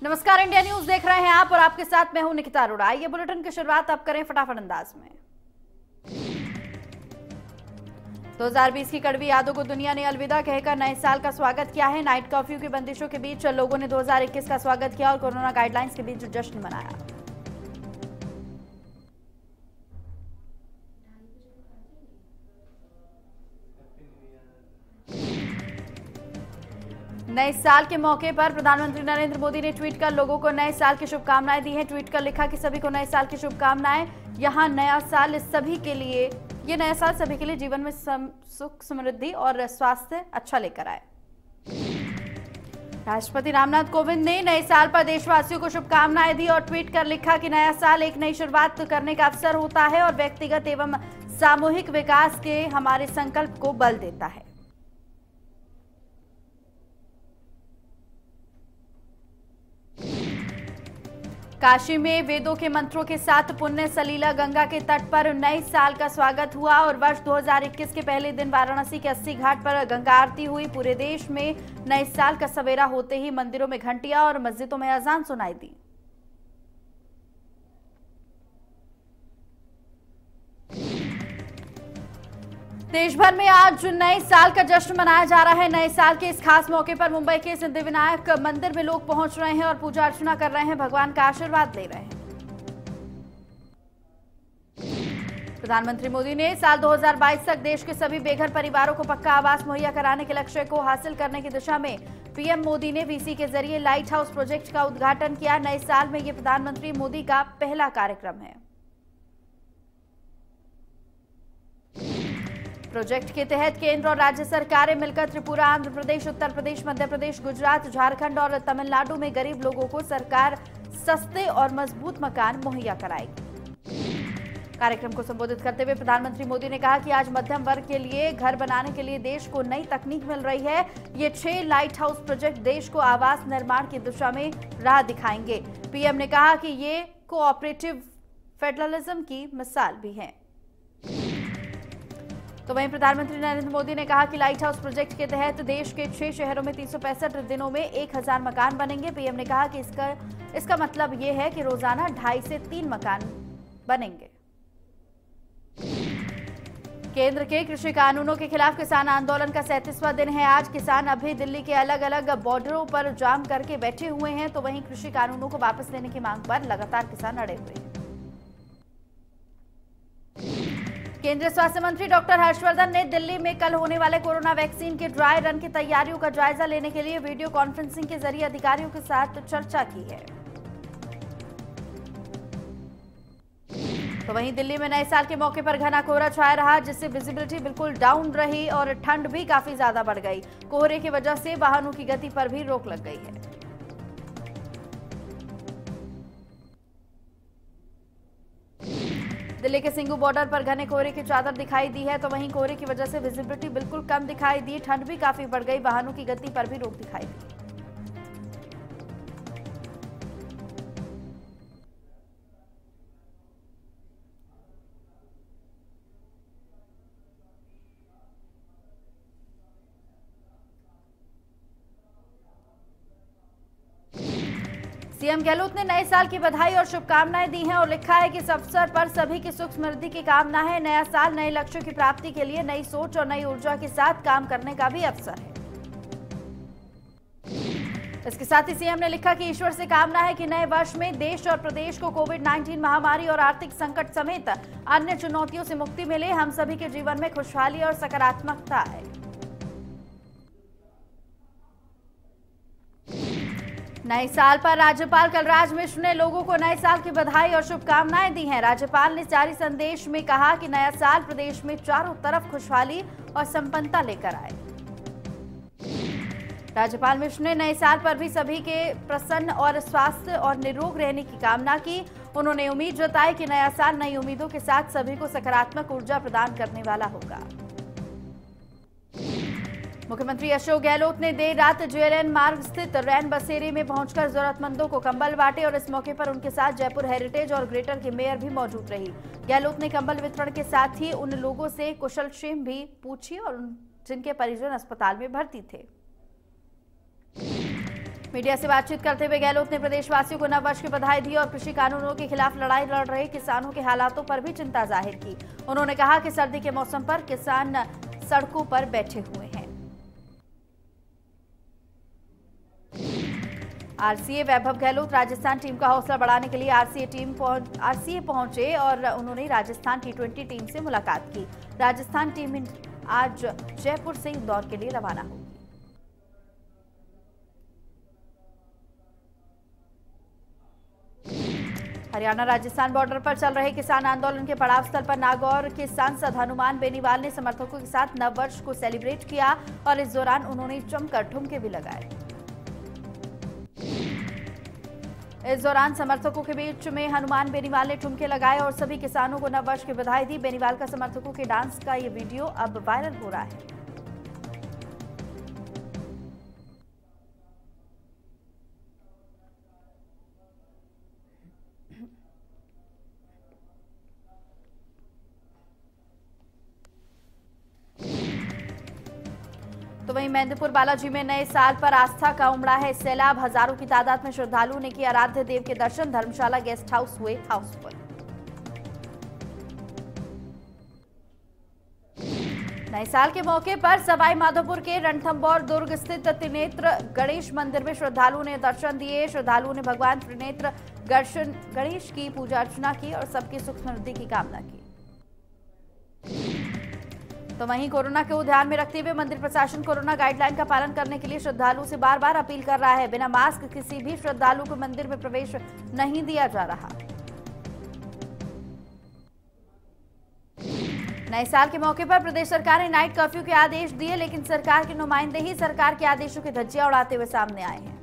नमस्कार, India news देख रहे हैं आप और आपके साथ मैं हूं निकिता अरोड़ा। आइए बुलेटिन की शुरुआत अब करें फटाफट अंदाज में। 2020 की कड़वी यादों को दुनिया ने अलविदा कहकर नए साल का स्वागत किया है। नाइट कर्फ्यू की बंदिशों के बीच लोगों ने 2021 का स्वागत किया और कोरोना गाइडलाइंस के बीच जश्न मनाया। नए साल के मौके पर प्रधानमंत्री नरेंद्र मोदी ने ट्वीट कर लोगों को नए साल की शुभकामनाएं दी हैं। ट्वीट कर लिखा कि सभी को नए साल की शुभकामनाएं। यहां नया साल सभी के लिए जीवन में सुख, समृद्धि और स्वास्थ्य अच्छा लेकर आए। राष्ट्रपति रामनाथ कोविंद ने नए साल पर देशवासियों को शुभकामनाएं दी और ट्वीट कर लिखा कि नया साल एक नई शुरुआत करने का अवसर होता है और व्यक्तिगत एवं सामूहिक विकास के हमारे संकल्प को बल देता है। काशी में वेदों के मंत्रों के साथ पुण्य सलीला गंगा के तट पर नए साल का स्वागत हुआ और वर्ष 2021 के पहले दिन वाराणसी के 80 घाट पर गंगा आरती हुई। पूरे देश में नए साल का सवेरा होते ही मंदिरों में घंटियां और मस्जिदों में अजान सुनाई दी। देश भर में आज नए साल का जश्न मनाया जा रहा है। नए साल के इस खास मौके पर मुंबई के सिद्धिविनायक मंदिर में लोग पहुंच रहे हैं और पूजा अर्चना कर रहे हैं, भगवान का आशीर्वाद ले रहे हैं। प्रधानमंत्री मोदी ने साल 2022 तक देश के सभी बेघर परिवारों को पक्का आवास मुहैया कराने के लक्ष्य को हासिल करने की दिशा में पीएम मोदी ने वीसी के जरिए लाइट हाउस प्रोजेक्ट का उद्घाटन किया। नए साल में ये प्रधानमंत्री मोदी का पहला कार्यक्रम है। प्रोजेक्ट के तहत केंद्र और राज्य सरकारें मिलकर त्रिपुरा, आंध्र प्रदेश, उत्तर प्रदेश, मध्य प्रदेश, गुजरात, झारखंड और तमिलनाडु में गरीब लोगों को सरकार सस्ते और मजबूत मकान मुहैया कराएगी। कार्यक्रम को संबोधित करते हुए प्रधानमंत्री मोदी ने कहा कि आज मध्यम वर्ग के लिए घर बनाने के लिए देश को नई तकनीक मिल रही है। ये 6 लाइट हाउस प्रोजेक्ट देश को आवास निर्माण की दिशा में राह दिखाएंगे। पीएम ने कहा कि ये कोऑपरेटिव फेडरलिज्म की मिसाल भी है। तो वहीं प्रधानमंत्री नरेंद्र मोदी ने कहा कि लाइट हाउस प्रोजेक्ट के तहत देश के 6 शहरों में 365 दिनों में 1000 मकान बनेंगे। पीएम ने कहा कि इसका मतलब ये है कि रोजाना 2.5 से 3 मकान बनेंगे। केंद्र के कृषि कानूनों के खिलाफ किसान आंदोलन का 37वां दिन है। आज किसान अभी दिल्ली के अलग अलग बॉर्डरों पर जाम करके बैठे हुए हैं। तो वहीं कृषि कानूनों को वापस लेने की मांग पर लगातार किसान अड़े हुए हैं। केंद्रीय स्वास्थ्य मंत्री डॉक्टर हर्षवर्धन ने दिल्ली में कल होने वाले कोरोना वैक्सीन के ड्राई रन की तैयारियों का जायजा लेने के लिए वीडियो कॉन्फ्रेंसिंग के जरिए अधिकारियों के साथ चर्चा की है। तो वहीं दिल्ली में नए साल के मौके पर घना कोहरा छाया रहा, जिससे विजिबिलिटी बिल्कुल डाउन रही और ठंड भी काफी ज्यादा बढ़ गई। कोहरे की वजह से वाहनों की गति पर भी रोक लग गई है। दिल्ली के सिंगू बॉर्डर पर घने कोहरे की चादर दिखाई दी है। तो वहीं कोहरे की वजह से विजिबिलिटी बिल्कुल कम दिखाई दी, ठंड भी काफी बढ़ गई, वाहनों की गति पर भी रोक दिखाई दी। सीएम गहलोत ने नए साल की बधाई और शुभकामनाएं दी हैं और लिखा है कि इस अवसर पर सभी की सुख समृद्धि की कामना है। नया साल नए लक्ष्यों की प्राप्ति के लिए नई सोच और नई ऊर्जा के साथ काम करने का भी अवसर है। इसके साथ ही सीएम ने लिखा कि ईश्वर से कामना है कि नए वर्ष में देश और प्रदेश को कोविड-19 महामारी और आर्थिक संकट समेत अन्य चुनौतियों से मुक्ति मिले। हम सभी के जीवन में खुशहाली और सकारात्मकता आए। नए साल पर राज्यपाल कलराज मिश्र ने लोगों को नए साल की बधाई और शुभकामनाएं दी हैं। राज्यपाल ने जारी संदेश में कहा कि नया साल प्रदेश में चारों तरफ खुशहाली और संपन्नता लेकर आए। राज्यपाल मिश्र ने नए साल पर भी सभी के प्रसन्न और स्वस्थ और निरोग रहने की कामना की। उन्होंने उम्मीद जताई कि नया साल नई उम्मीदों के साथ सभी को सकारात्मक ऊर्जा प्रदान करने वाला होगा। मुख्यमंत्री अशोक गहलोत ने देर रात जेएलएन मार्ग स्थित रैन बसेरे में पहुंचकर जरूरतमंदों को कंबल बांटे और इस मौके पर उनके साथ जयपुर हेरिटेज और ग्रेटर की मेयर भी मौजूद रही। गहलोत ने कंबल वितरण के साथ ही उन लोगों से कुशलक्षेम भी पूछी और जिनके परिजन अस्पताल में भर्ती थे। मीडिया से बातचीत करते हुए गहलोत ने प्रदेशवासियों को नववर्ष की बधाई दी और कृषि कानूनों के खिलाफ लड़ाई लड़ रहे किसानों के हालातों पर भी चिंता जाहिर की। उन्होंने कहा कि सर्दी के मौसम पर किसान सड़कों पर बैठे हुए हैं। आरसीए वैभव गहलोत राजस्थान टीम का हौसला बढ़ाने के लिए आरसीए पहुंचे और उन्होंने राजस्थान T20 टीम से मुलाकात की। राजस्थान टीम आज जयपुर से इंदौर के लिए रवाना होगी। हरियाणा राजस्थान बॉर्डर पर चल रहे किसान आंदोलन के पड़ाव स्थल पर नागौर के सांसद हनुमान बेनीवाल ने समर्थकों के साथ नववर्ष को सेलिब्रेट किया और इस दौरान उन्होंने जमकर ठुमके भी लगाए। इस दौरान समर्थकों के बीच में हनुमान बेनीवाल ने ठुमके लगाए और सभी किसानों को नववर्ष की बधाई दी। बेनीवाल का समर्थकों के डांस का ये वीडियो अब वायरल हो रहा है। तो वहीं मेहंदीपुर बालाजी में नए साल पर आस्था का उमड़ा है सैलाब। हजारों की तादाद में श्रद्धालुओं ने किए आराध्य देव के दर्शन। धर्मशाला गेस्ट हाउस हुए हाउसफुल। नए साल के मौके पर सवाई माधोपुर के रणथंभौर दुर्ग स्थित त्रिनेत्र गणेश मंदिर में श्रद्धालुओं ने दर्शन दिए। श्रद्धालुओं ने भगवान त्रिनेत्र गणेश की पूजा अर्चना की और सबकी सुख समृद्धि की कामना की। तो वहीं कोरोना को ध्यान में रखते हुए मंदिर प्रशासन कोरोना गाइडलाइन का पालन करने के लिए श्रद्धालुओं से बार बार अपील कर रहा है। बिना मास्क किसी भी श्रद्धालु को मंदिर में प्रवेश नहीं दिया जा रहा। नए साल के मौके पर प्रदेश सरकार ने नाइट कर्फ्यू के आदेश दिए, लेकिन सरकार के नुमाइंदे ही सरकार के आदेशों की धज्जियां उड़ाते हुए सामने आए हैं।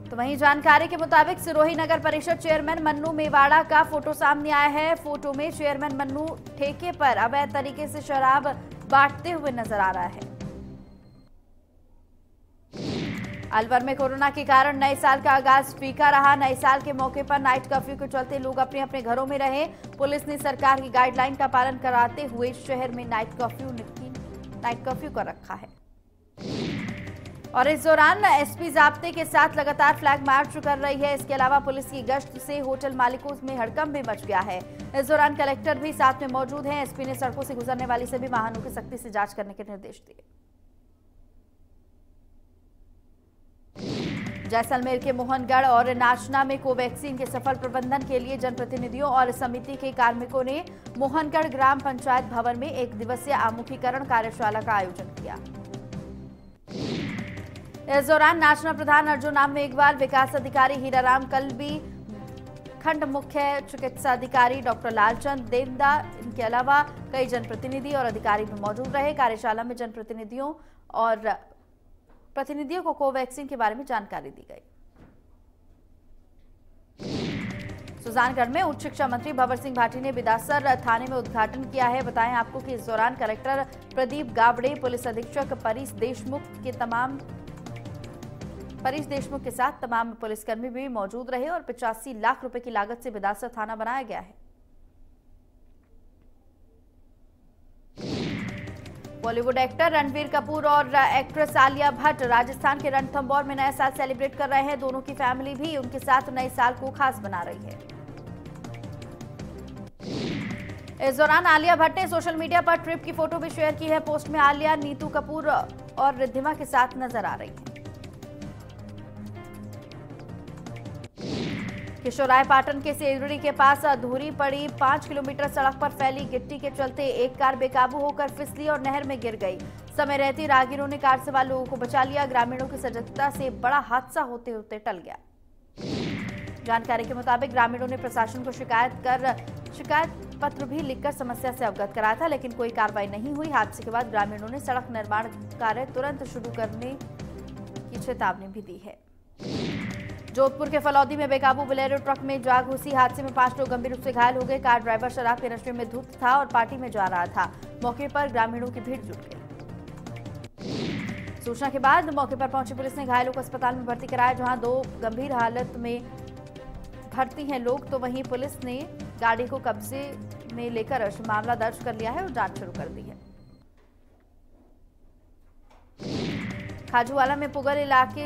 तो वहीं जानकारी के मुताबिक सिरोही नगर परिषद चेयरमैन मन्नू मेवाड़ा का फोटो सामने आया है। फोटो में चेयरमैन मन्नू ठेके पर अवैध तरीके से शराब बांटते हुए नजर आ रहा है। अलवर में कोरोना के कारण नए साल का आगाज फीका रहा। नए साल के मौके पर नाइट कर्फ्यू के चलते लोग अपने अपने घरों में रहे। पुलिस ने सरकार की गाइडलाइन का पालन कराते हुए शहर में नाइट कर्फ्यू कर रखा है। और इस दौरान एसपी जाब्ते के साथ लगातार फ्लैग मार्च कर रही है। इसके अलावा पुलिस की गश्त से होटल मालिकों में हड़कंप भी मच गया है। इस दौरान कलेक्टर भी साथ में मौजूद हैं। एसपी ने सड़कों से गुजरने वाली सभी वाहनों की सख्ती से जांच करने के निर्देश दिए। जैसलमेर के मोहनगढ़ और नाचना में कोवैक्सीन के सफल प्रबंधन के लिए जनप्रतिनिधियों और समिति के कार्मिकों ने मोहनगढ़ ग्राम पंचायत भवन में 1 दिवसीय आमुखीकरण कार्यशाला का आयोजन किया। इस दौरान नाचना प्रधान अर्जुन नाम मेघवाल, विकास अधिकारी हीराराम कलबी, खंड मुख्य चिकित्सा अधिकारी डॉक्टर लालचंद देवदा, इनके अलावा कई जनप्रतिनिधि और अधिकारी भी मौजूद रहे। कार्यशाला में प्रतिनिधियों को कोवैक्सीन के बारे में जानकारी दी गई। सुजानगढ़ में उच्च शिक्षा मंत्री भंवर सिंह भाटी ने बिदासर थाने में उद्घाटन किया है। बताएं आपको कि इस दौरान कलेक्टर प्रदीप गावड़े, पुलिस अधीक्षक परीश देशमुख के साथ तमाम पुलिसकर्मी भी मौजूद रहे और 85 लाख रुपए की लागत से बिदासर थाना बनाया गया है। बॉलीवुड एक्टर रणबीर कपूर और एक्ट्रेस आलिया भट्ट राजस्थान के रणथंभौर में नया साल सेलिब्रेट कर रहे हैं। दोनों की फैमिली भी उनके साथ नए साल को खास बना रही है। इस दौरान आलिया भट्ट ने सोशल मीडिया पर ट्रिप की फोटो भी शेयर की है। पोस्ट में आलिया नीतू कपूर और रिद्धिमा के साथ नजर आ रही है। किशोरायपाटन के सेवड़ी के पास अधूरी पड़ी 5 किलोमीटर सड़क पर फैली गिट्टी के चलते एक कार बेकाबू होकर फिसली और नहर में गिर गई। समय रहते राहगीरों ने कार सवार लोगों को बचा लिया। ग्रामीणों की सजगता से बड़ा हादसा होते होते टल गया। जानकारी के मुताबिक ग्रामीणों ने प्रशासन को शिकायत पत्र भी लिखकर समस्या से अवगत कराया था, लेकिन कोई कार्रवाई नहीं हुई। हादसे के बाद ग्रामीणों ने सड़क निर्माण कार्य तुरंत शुरू करने की चेतावनी भी दी है। जोधपुर के फलौदी में बेकाबू बोलेरो ट्रक में जा घुसी। हादसे में 5 लोग गंभीर रूप से घायल हो गए। कार ड्राइवर शराब के नशे में धुत था और पार्टी में जा रहा था। मौके पर ग्रामीणों की भीड़ जुट गई। सूचना के बाद मौके पर पहुंची पुलिस ने घायलों को अस्पताल में भर्ती कराया, जहां 2 गंभीर हालत में भर्ती हैं लोग। तो वहीं पुलिस ने गाड़ी को कब्जे में लेकर मामला दर्ज कर लिया है और जांच शुरू कर दी है। खाजूवाला में पुगल इलाके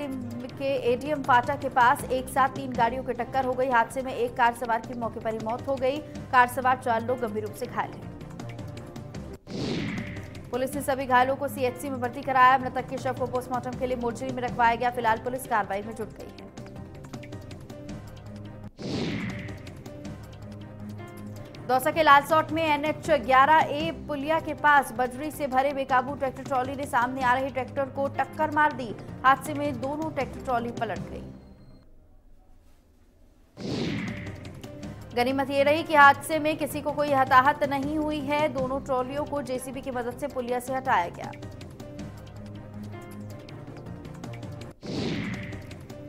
के एडीएम फाटा के पास एक साथ 3 गाड़ियों की टक्कर हो गई। हादसे में एक कार सवार की मौके पर ही मौत हो गई। कार सवार 4 लोग गंभीर रूप से घायल हैं। पुलिस ने सभी घायलों को सीएचसी में भर्ती कराया। मृतक के शव को पोस्टमार्टम के लिए मोर्चरी में रखवाया गया। फिलहाल पुलिस कार्रवाई में जुट गई है। दौसा के लालसौट में NH 11A पुलिया के पास बजरी से भरे बेकाबू ट्रैक्टर ट्रॉली ने सामने आ रहे ट्रैक्टर को टक्कर मार दी। हादसे में दोनों ट्रैक्टर ट्रॉली पलट गई। गनीमत ये रही कि हादसे में किसी को कोई हताहत नहीं हुई है। दोनों ट्रॉलियों को जेसीबी की मदद से पुलिया से हटाया गया।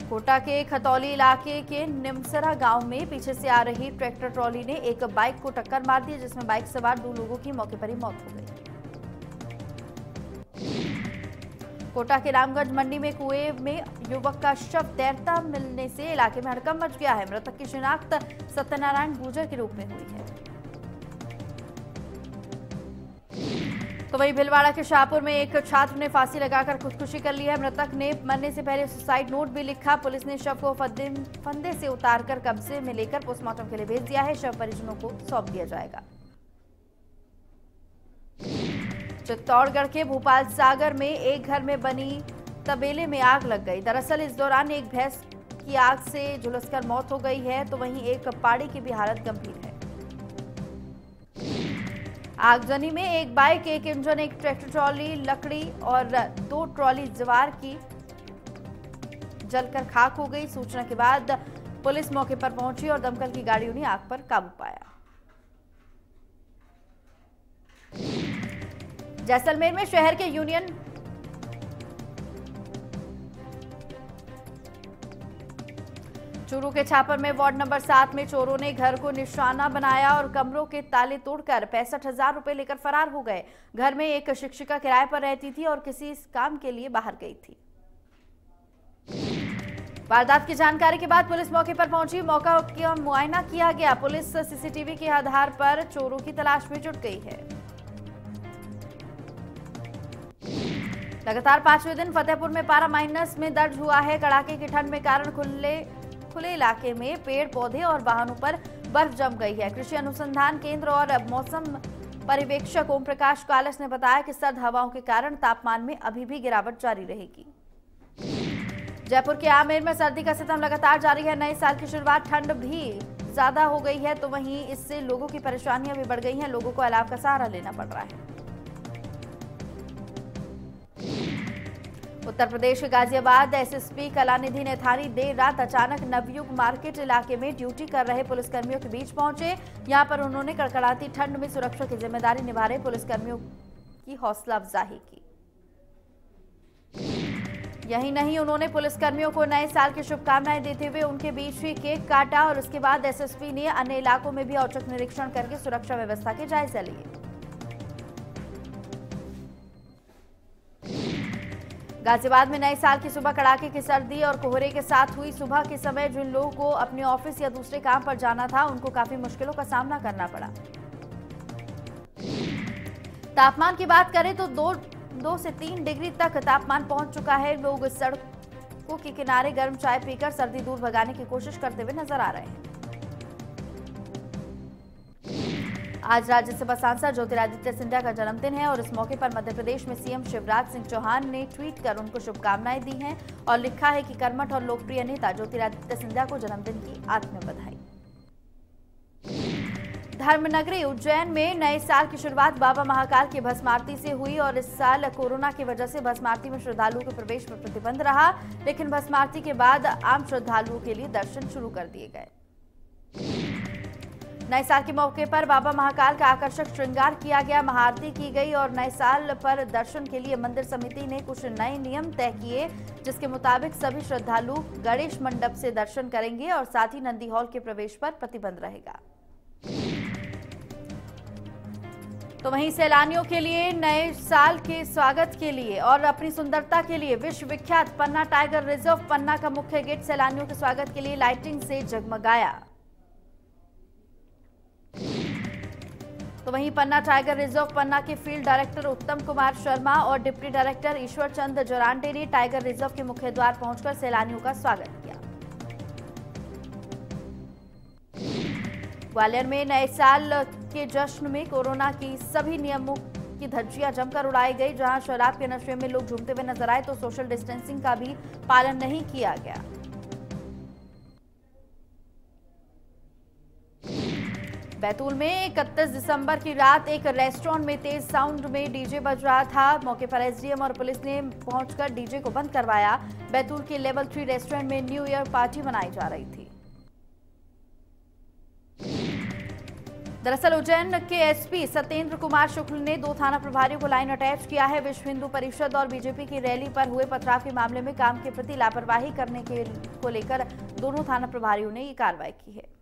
कोटा के खतौली इलाके के निमसरा गांव में पीछे से आ रही ट्रैक्टर ट्रॉली ने एक बाइक को टक्कर मार दी, जिसमें बाइक सवार 2 लोगों की मौके पर ही मौत हो गई। कोटा के रामगंज मंडी में कुएं में युवक का शव तैरता मिलने से इलाके में हड़कंप मच गया है। मृतक की शिनाख्त सत्यनारायण गुर्जर के रूप में हुई है। तो वहीं भीलवाड़ा के शाहपुर में एक छात्र ने फांसी लगाकर खुदकुशी कर ली है। मृतक ने मरने से पहले सुसाइड नोट भी लिखा। पुलिस ने शव को फंदे से उतारकर कब्जे में लेकर पोस्टमार्टम के लिए भेज दिया है। शव परिजनों को सौंप दिया जाएगा। चित्तौड़गढ़ के भोपाल सागर में एक घर में बनी तबेले में आग लग गई। दरअसल इस दौरान एक भैंस की आग से झुलसकर मौत हो गई है, तो वहीं एक पाड़ी की भी हालत गंभीर है। आगजनी में एक बाइक, एक इंजन, एक ट्रैक्टर ट्रॉली, लकड़ी और 2 ट्रॉली ज्वार की जलकर खाक हो गई। सूचना के बाद पुलिस मौके पर पहुंची और दमकल की गाड़ियों ने आग पर काबू पाया। जैसलमेर में शहर के यूनियन चूरू के छापर में वार्ड नंबर 7 में चोरों ने घर को निशाना बनाया और कमरों के ताले तोड़कर 65,000 रुपए लेकर फरार हो गए। घर में एक शिक्षिका किराए पर रहती थी और किसी काम के लिए बाहर गई थी। वारदात की जानकारी के बाद पुलिस मौके पर पहुंची। मौका का मुआयना किया गया। पुलिस सीसीटीवी के आधार पर चोरों की तलाश में जुट गई है। लगातार 5वें दिन फतेहपुर में पारा माइनस में दर्ज हुआ है। कड़ाके की ठंड में कारण खुले इलाके में पेड़ पौधे और वाहनों पर बर्फ जम गई है। कृषि अनुसंधान केंद्र और मौसम पर्यवेक्षक ओम प्रकाश कालस ने बताया कि सर्द हवाओं के कारण तापमान में अभी भी गिरावट जारी रहेगी। जयपुर के आमेर में सर्दी का सितम लगातार जारी है। नए साल की शुरुआत ठंड भी ज्यादा हो गई है, तो वहीं इससे लोगों की परेशानियां भी बढ़ गई हैं। लोगों को अलाव का सहारा लेना पड़ रहा है। उत्तर प्रदेश के गाजियाबाद एसएसपी कलानिधि नैथानी देर रात अचानक नवयुग मार्केट इलाके में ड्यूटी कर रहे पुलिसकर्मियों के बीच पहुंचे। यहां पर उन्होंने कड़कड़ाती ठंड में सुरक्षा की जिम्मेदारी निभा रहे पुलिसकर्मियों की हौसला अफजाई की। यही नहीं, उन्होंने पुलिसकर्मियों को नए साल की शुभकामनाएं देते हुए उनके बीच ही केक काटा और उसके बाद एसएसपी ने अन्य इलाकों में भी औचक निरीक्षण करके सुरक्षा व्यवस्था के जायजा लिए। गाजियाबाद में नए साल की सुबह कड़ाके की सर्दी और कोहरे के साथ हुई। सुबह के समय जिन लोगों को अपने ऑफिस या दूसरे काम पर जाना था, उनको काफी मुश्किलों का सामना करना पड़ा। तापमान की बात करें तो 2 से 3 डिग्री तक तापमान पहुंच चुका है। लोग सड़कों के किनारे गर्म चाय पीकर सर्दी दूर भगाने की कोशिश करते हुए नजर आ रहे हैं। आज राज्यसभा सांसद ज्योतिरादित्य सिंधिया का जन्मदिन है और इस मौके पर मध्य प्रदेश में सीएम शिवराज सिंह चौहान ने ट्वीट कर उनको शुभकामनाएं दी हैं और लिखा है कि कर्मठ और लोकप्रिय नेता ज्योतिरादित्य सिंधिया को जन्मदिन की आत्मीय बधाई। धर्मनगरी उज्जैन में नए साल की शुरुआत बाबा महाकाल की भस्म आरती से हुई और इस साल कोरोना की वजह से भस्म आरती में श्रद्धालुओं के प्रवेश पर प्रतिबंध रहा, लेकिन भस्म आरती के बाद आम श्रद्धालुओं के लिए दर्शन शुरू कर दिए गए। नए साल के मौके पर बाबा महाकाल का आकर्षक श्रृंगार किया गया, महाआरती की गई और नए साल पर दर्शन के लिए मंदिर समिति ने कुछ नए नियम तय किए, जिसके मुताबिक सभी श्रद्धालु गणेश मंडप से दर्शन करेंगे और साथ ही नंदी हॉल के प्रवेश पर प्रतिबंध रहेगा। तो वहीं सैलानियों के लिए नए साल के स्वागत के लिए और अपनी सुंदरता के लिए विश्व विख्यात पन्ना टाइगर रिजर्व पन्ना का मुख्य गेट सैलानियों के स्वागत के लिए लाइटिंग से जगमगाया। तो वहीं पन्ना टाइगर रिजर्व पन्ना के फील्ड डायरेक्टर उत्तम कुमार शर्मा और डिप्टी डायरेक्टर ईश्वर चंद जरांडे ने टाइगर रिजर्व के मुख्य द्वार पहुंचकर सैलानियों का स्वागत किया। ग्वालियर में नए साल के जश्न में कोरोना की सभी नियमों की धज्जियां जमकर उड़ाई गई। जहां शराब के नशे में लोग झूमते हुए नजर आए तो सोशल डिस्टेंसिंग का भी पालन नहीं किया गया। बैतूल में 31 दिसंबर की रात एक रेस्टोरेंट में तेज साउंड में डीजे बज रहा था। मौके पर एसडीएम और पुलिस ने पहुंचकर डीजे को बंद करवाया। बैतूल के लेवल 3 रेस्टोरेंट में न्यू ईयर पार्टी मनाई जा रही थी। दरअसल उज्जैन के एसपी सत्येंद्र कुमार शुक्ल ने 2 थाना प्रभारियों को लाइन अटैच किया है। विश्व हिंदू परिषद और बीजेपी की रैली पर हुए पथराव के मामले में काम के प्रति लापरवाही करने को लेकर दोनों थाना प्रभारियों ने ये कार्रवाई की है।